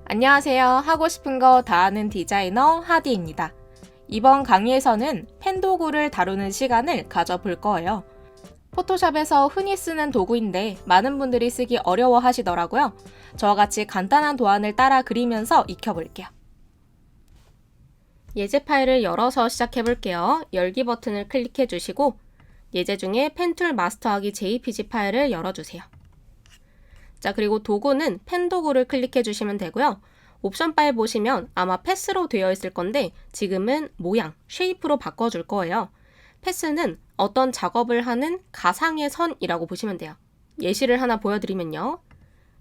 안녕하세요. 하고 싶은 거 다 하는 디자이너 하디입니다. 이번 강의에서는 펜 도구를 다루는 시간을 가져볼 거예요. 포토샵에서 흔히 쓰는 도구인데 많은 분들이 쓰기 어려워 하시더라고요. 저와 같이 간단한 도안을 따라 그리면서 익혀볼게요. 예제 파일을 열어서 시작해 볼게요. 열기 버튼을 클릭해 주시고 예제 중에 펜툴 마스터하기 JPG 파일을 열어주세요. 자, 그리고 도구는 펜 도구를 클릭해 주시면 되고요. 옵션 바에 보시면 아마 패스로 되어 있을 건데 지금은 모양, 쉐이프로 바꿔줄 거예요. 패스는 어떤 작업을 하는 가상의 선이라고 보시면 돼요. 예시를 하나 보여드리면요.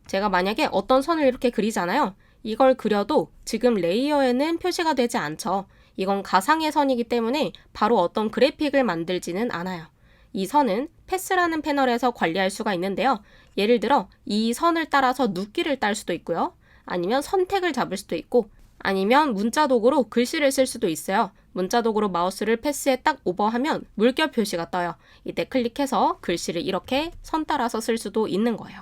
제가 만약에 어떤 선을 이렇게 그리잖아요. 이걸 그려도 지금 레이어에는 표시가 되지 않죠. 이건 가상의 선이기 때문에 바로 어떤 그래픽을 만들지는 않아요. 이 선은 패스라는 패널에서 관리할 수가 있는데요. 예를 들어 이 선을 따라서 눕기를 딸 수도 있고요. 아니면 선택을 잡을 수도 있고 아니면 문자 도구로 글씨를 쓸 수도 있어요. 문자 도구로 마우스를 패스에 딱 오버하면 물결 표시가 떠요. 이때 클릭해서 글씨를 이렇게 선 따라서 쓸 수도 있는 거예요.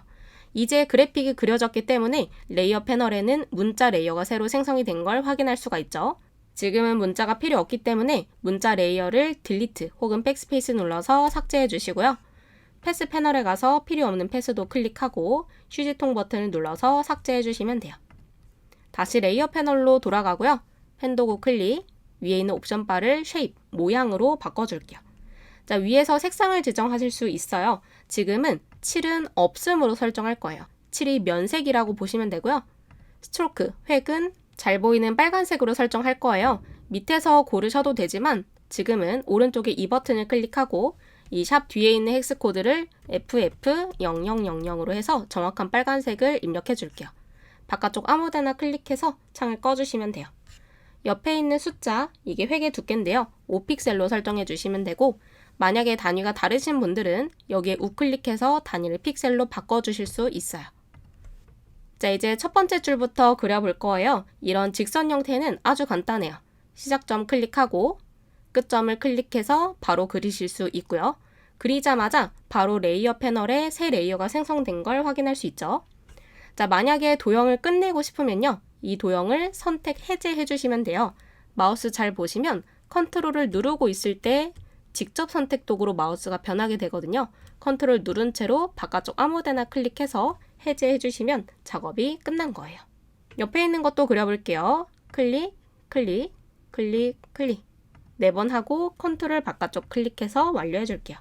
이제 그래픽이 그려졌기 때문에 레이어 패널에는 문자 레이어가 새로 생성이 된 걸 확인할 수가 있죠. 지금은 문자가 필요 없기 때문에 문자 레이어를 딜리트 혹은 백스페이스 눌러서 삭제해 주시고요. 패스 패널에 가서 필요 없는 패스도 클릭하고 휴지통 버튼을 눌러서 삭제해 주시면 돼요. 다시 레이어 패널로 돌아가고요. 펜 도구 클릭, 위에 있는 옵션 바를 쉐입, 모양으로 바꿔줄게요. 자, 위에서 색상을 지정하실 수 있어요. 지금은 칠은 없음으로 설정할 거예요. 칠이 면색이라고 보시면 되고요. 스트로크, 획은 잘 보이는 빨간색으로 설정할 거예요. 밑에서 고르셔도 되지만 지금은 오른쪽에 이 버튼을 클릭하고 이 샵 뒤에 있는 헥스 코드를 FF0000으로 해서 정확한 빨간색을 입력해 줄게요. 바깥쪽 아무데나 클릭해서 창을 꺼주시면 돼요. 옆에 있는 숫자, 이게 획의 두께인데요. 5픽셀로 설정해 주시면 되고 만약에 단위가 다르신 분들은 여기에 우클릭해서 단위를 픽셀로 바꿔주실 수 있어요. 자, 이제 첫 번째 줄부터 그려볼 거예요. 이런 직선 형태는 아주 간단해요. 시작점 클릭하고 끝점을 클릭해서 바로 그리실 수 있고요. 그리자마자 바로 레이어 패널에 새 레이어가 생성된 걸 확인할 수 있죠. 자, 만약에 도형을 끝내고 싶으면요. 이 도형을 선택 해제해 주시면 돼요. 마우스 잘 보시면 컨트롤을 누르고 있을 때 직접 선택 도구로 마우스가 변하게 되거든요. 컨트롤 누른 채로 바깥쪽 아무데나 클릭해서 해제해 주시면 작업이 끝난 거예요. 옆에 있는 것도 그려볼게요. 클릭, 클릭, 클릭, 클릭. 4번 하고 컨트롤 바깥쪽 클릭해서 완료해 줄게요.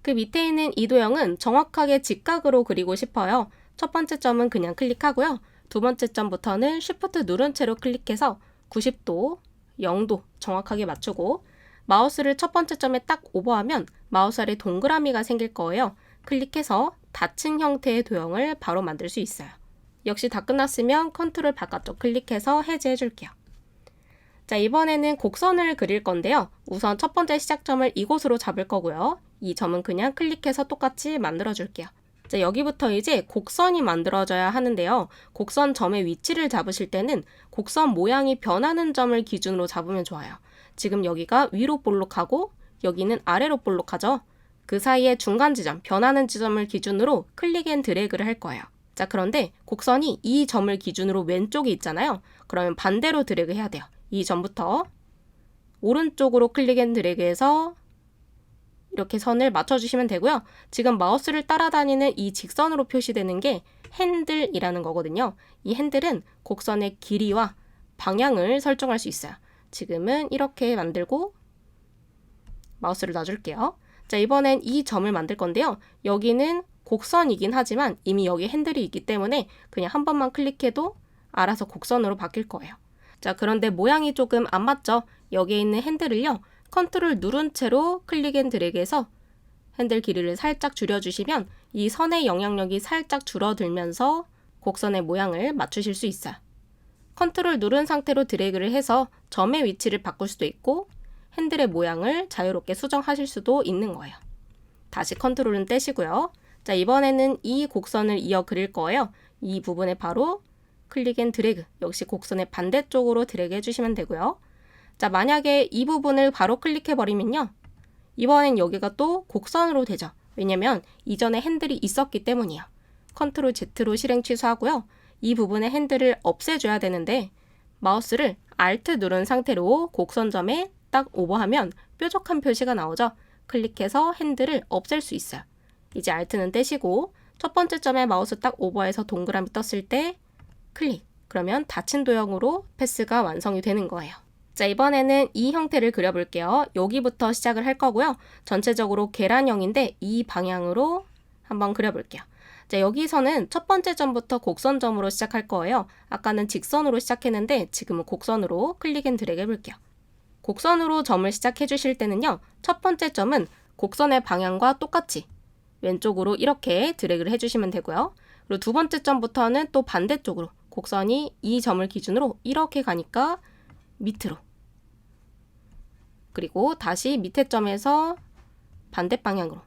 그 밑에 있는 이 도형은 정확하게 직각으로 그리고 싶어요. 첫 번째 점은 그냥 클릭하고요. 두 번째 점부터는 쉬프트 누른 채로 클릭해서 90도, 0도 정확하게 맞추고 마우스를 첫 번째 점에 딱 오버하면 마우스 아래 동그라미가 생길 거예요. 클릭해서 닫힌 형태의 도형을 바로 만들 수 있어요. 역시 다 끝났으면 컨트롤 바깥쪽 클릭해서 해제해 줄게요. 자, 이번에는 곡선을 그릴 건데요. 우선 첫 번째 시작점을 이곳으로 잡을 거고요. 이 점은 그냥 클릭해서 똑같이 만들어 줄게요. 자, 여기부터 이제 곡선이 만들어져야 하는데요. 곡선 점의 위치를 잡으실 때는 곡선 모양이 변하는 점을 기준으로 잡으면 좋아요. 지금 여기가 위로 볼록하고 여기는 아래로 볼록하죠. 그 사이에 중간 지점, 변하는 지점을 기준으로 클릭 앤 드래그를 할 거예요. 자, 그런데 곡선이 이 점을 기준으로 왼쪽에 있잖아요. 그러면 반대로 드래그 해야 돼요. 이 점부터 오른쪽으로 클릭 앤 드래그해서 이렇게 선을 맞춰주시면 되고요. 지금 마우스를 따라다니는 이 직선으로 표시되는 게 핸들이라는 거거든요. 이 핸들은 곡선의 길이와 방향을 설정할 수 있어요. 지금은 이렇게 만들고 마우스를 놔줄게요. 자, 이번엔 이 점을 만들 건데요. 여기는 곡선이긴 하지만 이미 여기 핸들이 있기 때문에 그냥 한 번만 클릭해도 알아서 곡선으로 바뀔 거예요. 자, 그런데 모양이 조금 안 맞죠? 여기에 있는 핸들을요. 컨트롤 누른 채로 클릭 앤 드래그해서 핸들 길이를 살짝 줄여주시면 이 선의 영향력이 살짝 줄어들면서 곡선의 모양을 맞추실 수 있어요. 컨트롤 누른 상태로 드래그를 해서 점의 위치를 바꿀 수도 있고 핸들의 모양을 자유롭게 수정하실 수도 있는 거예요. 다시 컨트롤은 떼시고요. 자, 이번에는 이 곡선을 이어 그릴 거예요. 이 부분에 바로 클릭 앤 드래그, 역시 곡선의 반대쪽으로 드래그 해주시면 되고요. 자, 만약에 이 부분을 바로 클릭해버리면요. 이번엔 여기가 또 곡선으로 되죠. 왜냐면 이전에 핸들이 있었기 때문이에요. 컨트롤 Z로 실행 취소하고요. 이 부분의 핸들을 없애줘야 되는데 마우스를 Alt 누른 상태로 곡선점에 딱 오버하면 뾰족한 표시가 나오죠. 클릭해서 핸들을 없앨 수 있어요. 이제 Alt는 떼시고 첫 번째 점에 마우스 딱 오버해서 동그라미 떴을 때 클릭. 그러면 닫힌 도형으로 패스가 완성이 되는 거예요. 자, 이번에는 이 형태를 그려볼게요. 여기부터 시작을 할 거고요. 전체적으로 계란형인데 이 방향으로 한번 그려볼게요. 자, 여기서는 첫 번째 점부터 곡선점으로 시작할 거예요. 아까는 직선으로 시작했는데 지금은 곡선으로 클릭 앤 드래그 해볼게요. 곡선으로 점을 시작해 주실 때는요. 첫 번째 점은 곡선의 방향과 똑같이 왼쪽으로 이렇게 드래그를 해주시면 되고요. 그리고 두 번째 점부터는 또 반대쪽으로 곡선이 이 점을 기준으로 이렇게 가니까 밑으로, 그리고 다시 밑에 점에서 반대 방향으로,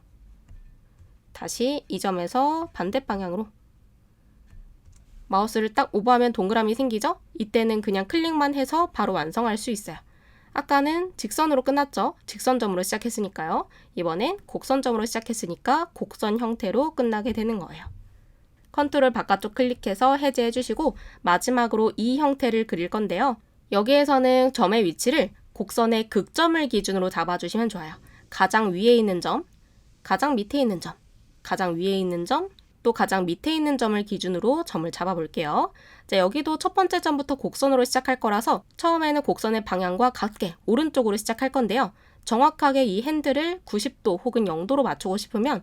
다시 이 점에서 반대 방향으로 마우스를 딱 오버하면 동그라미 생기죠? 이때는 그냥 클릭만 해서 바로 완성할 수 있어요. 아까는 직선으로 끝났죠? 직선점으로 시작했으니까요. 이번엔 곡선점으로 시작했으니까 곡선 형태로 끝나게 되는 거예요. 컨트롤 바깥쪽 클릭해서 해제해 주시고 마지막으로 이 형태를 그릴 건데요. 여기에서는 점의 위치를 곡선의 극점을 기준으로 잡아주시면 좋아요. 가장 위에 있는 점, 가장 밑에 있는 점, 가장 위에 있는 점, 또 가장 밑에 있는 점을 기준으로 점을 잡아볼게요. 자, 여기도 첫 번째 점부터 곡선으로 시작할 거라서 처음에는 곡선의 방향과 같게 오른쪽으로 시작할 건데요. 정확하게 이 핸들을 90도 혹은 0도로 맞추고 싶으면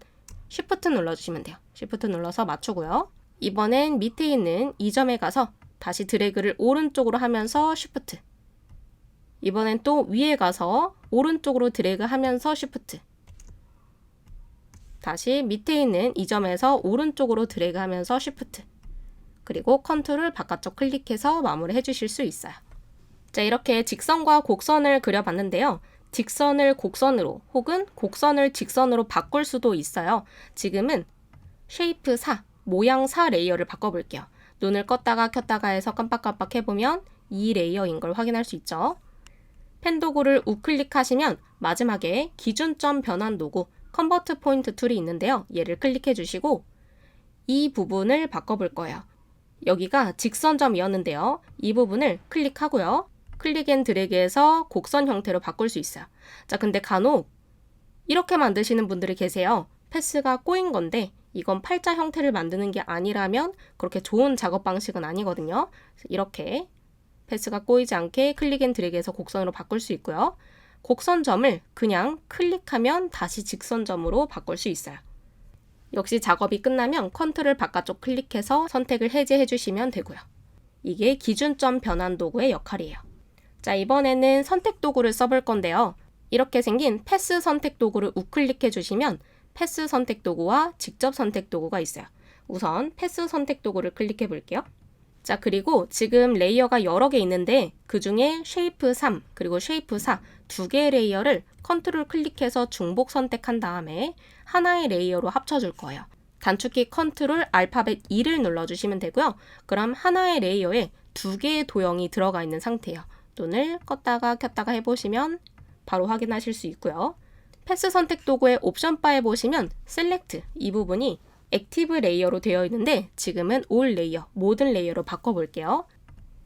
Shift 눌러주시면 돼요. Shift 눌러서 맞추고요. 이번엔 밑에 있는 이 점에 가서 다시 드래그를 오른쪽으로 하면서 Shift. 이번엔 또 위에 가서 오른쪽으로 드래그 하면서 Shift. 다시 밑에 있는 이 점에서 오른쪽으로 드래그 하면서 Shift. 그리고 컨트롤 바깥쪽 클릭해서 마무리 해주실 수 있어요. 자, 이렇게 직선과 곡선을 그려봤는데요. 직선을 곡선으로 혹은 곡선을 직선으로 바꿀 수도 있어요. 지금은 쉐이프 4, 모양 4 레이어를 바꿔볼게요. 눈을 껐다가 켰다가 해서 깜빡깜빡 해보면 이 레이어인 걸 확인할 수 있죠. 펜 도구를 우클릭하시면 마지막에 기준점 변환 도구 컨버트 포인트 툴이 있는데요. 얘를 클릭해 주시고 이 부분을 바꿔볼 거예요. 여기가 직선점이었는데요. 이 부분을 클릭하고요. 클릭 앤 드래그해서 곡선 형태로 바꿀 수 있어요. 자, 근데 간혹 이렇게 만드시는 분들이 계세요. 패스가 꼬인 건데 이건 팔자 형태를 만드는 게 아니라면 그렇게 좋은 작업 방식은 아니거든요. 그래서 이렇게 패스가 꼬이지 않게 클릭 앤 드래그해서 곡선으로 바꿀 수 있고요. 곡선점을 그냥 클릭하면 다시 직선점으로 바꿀 수 있어요. 역시 작업이 끝나면 컨트롤 바깥쪽 클릭해서 선택을 해제해 주시면 되고요. 이게 기준점 변환 도구의 역할이에요. 자, 이번에는 선택 도구를 써볼 건데요. 이렇게 생긴 패스 선택 도구를 우클릭해 주시면 패스 선택 도구와 직접 선택 도구가 있어요. 우선 패스 선택 도구를 클릭해 볼게요. 자, 그리고 지금 레이어가 여러 개 있는데 그 중에 쉐이프 3 그리고 쉐이프 4 두 개의 레이어를 컨트롤 클릭해서 중복 선택한 다음에 하나의 레이어로 합쳐줄 거예요. 단축키 컨트롤 알파벳 2를 눌러주시면 되고요. 그럼 하나의 레이어에 두 개의 도형이 들어가 있는 상태예요. 눈을 껐다가 켰다가 해보시면 바로 확인하실 수 있고요. 패스 선택 도구의 옵션 바에 보시면 셀렉트 이 부분이 액티브 레이어로 되어 있는데 지금은 올 레이어, 모든 레이어로 바꿔볼게요.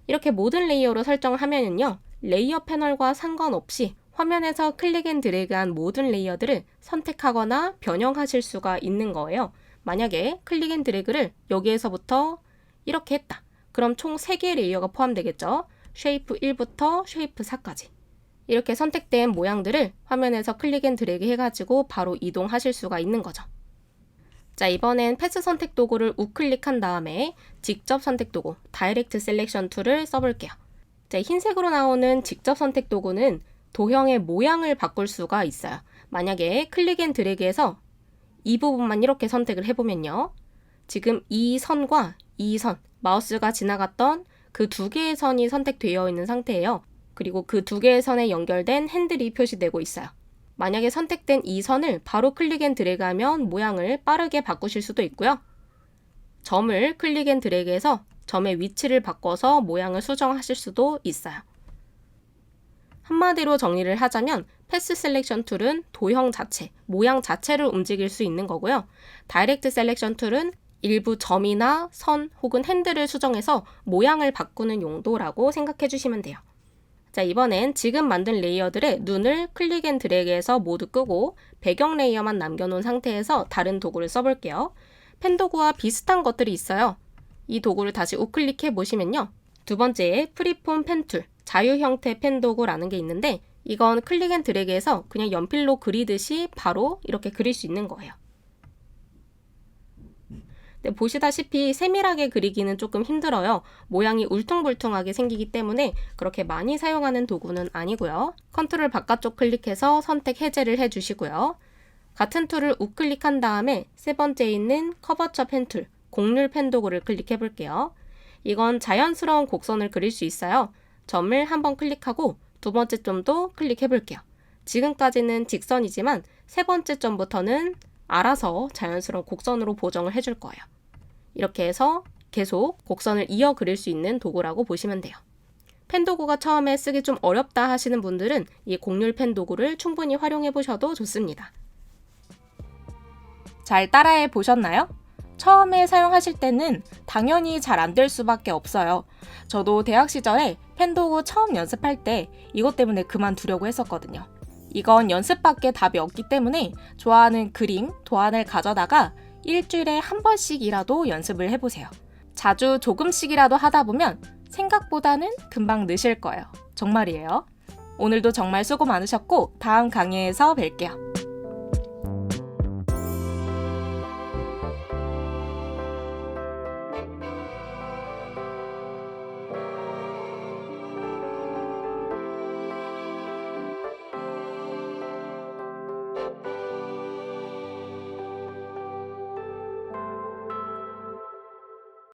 이렇게 모든 레이어로 설정하면요. 레이어 패널과 상관없이 화면에서 클릭 앤 드래그한 모든 레이어들을 선택하거나 변형하실 수가 있는 거예요. 만약에 클릭 앤 드래그를 여기에서부터 이렇게 했다. 그럼 총 3개의 레이어가 포함되겠죠. 쉐이프 1부터 쉐이프 4까지. 이렇게 선택된 모양들을 화면에서 클릭 앤 드래그 해가지고 바로 이동하실 수가 있는 거죠. 자, 이번엔 패스 선택 도구를 우클릭한 다음에 직접 선택 도구, 다이렉트 셀렉션 툴을 써볼게요. 자, 흰색으로 나오는 직접 선택 도구는 도형의 모양을 바꿀 수가 있어요. 만약에 클릭 앤 드래그해서 이 부분만 이렇게 선택을 해보면요. 지금 이 선과 이 선, 마우스가 지나갔던 그 두 개의 선이 선택되어 있는 상태예요. 그리고 그 두 개의 선에 연결된 핸들이 표시되고 있어요. 만약에 선택된 이 선을 바로 클릭 앤 드래그하면 모양을 빠르게 바꾸실 수도 있고요. 점을 클릭 앤 드래그해서 점의 위치를 바꿔서 모양을 수정하실 수도 있어요. 한마디로 정리를 하자면 패스 셀렉션 툴은 도형 자체, 모양 자체를 움직일 수 있는 거고요. 다이렉트 셀렉션 툴은 일부 점이나 선 혹은 핸들을 수정해서 모양을 바꾸는 용도라고 생각해 주시면 돼요. 자, 이번엔 지금 만든 레이어들의 눈을 클릭 앤 드래그해서 모두 끄고 배경 레이어만 남겨놓은 상태에서 다른 도구를 써볼게요. 펜 도구와 비슷한 것들이 있어요. 이 도구를 다시 우클릭해 보시면요. 두 번째에 프리폼 펜 툴, 자유 형태 펜 도구라는 게 있는데 이건 클릭 앤 드래그해서 그냥 연필로 그리듯이 바로 이렇게 그릴 수 있는 거예요. 네, 보시다시피 세밀하게 그리기는 조금 힘들어요. 모양이 울퉁불퉁하게 생기기 때문에 그렇게 많이 사용하는 도구는 아니고요. 컨트롤 바깥쪽 클릭해서 선택 해제를 해주시고요. 같은 툴을 우클릭한 다음에 세 번째에 있는 커버처 펜 툴, 곡률 펜 도구를 클릭해 볼게요. 이건 자연스러운 곡선을 그릴 수 있어요. 점을 한번 클릭하고 두 번째 점도 클릭해 볼게요. 지금까지는 직선이지만 세 번째 점부터는 알아서 자연스러운 곡선으로 보정을 해줄 거예요. 이렇게 해서 계속 곡선을 이어 그릴 수 있는 도구라고 보시면 돼요. 펜 도구가 처음에 쓰기 좀 어렵다 하시는 분들은 이 곡률 펜 도구를 충분히 활용해 보셔도 좋습니다. 잘 따라해 보셨나요? 처음에 사용하실 때는 당연히 잘 안 될 수밖에 없어요. 저도 대학 시절에 펜 도구 처음 연습할 때 이것 때문에 그만두려고 했었거든요. 이건 연습밖에 답이 없기 때문에 좋아하는 그림, 도안을 가져다가 일주일에 한 번씩이라도 연습을 해보세요. 자주 조금씩이라도 하다 보면 생각보다는 금방 느실 거예요. 정말이에요. 오늘도 정말 수고 많으셨고 다음 강의에서 뵐게요.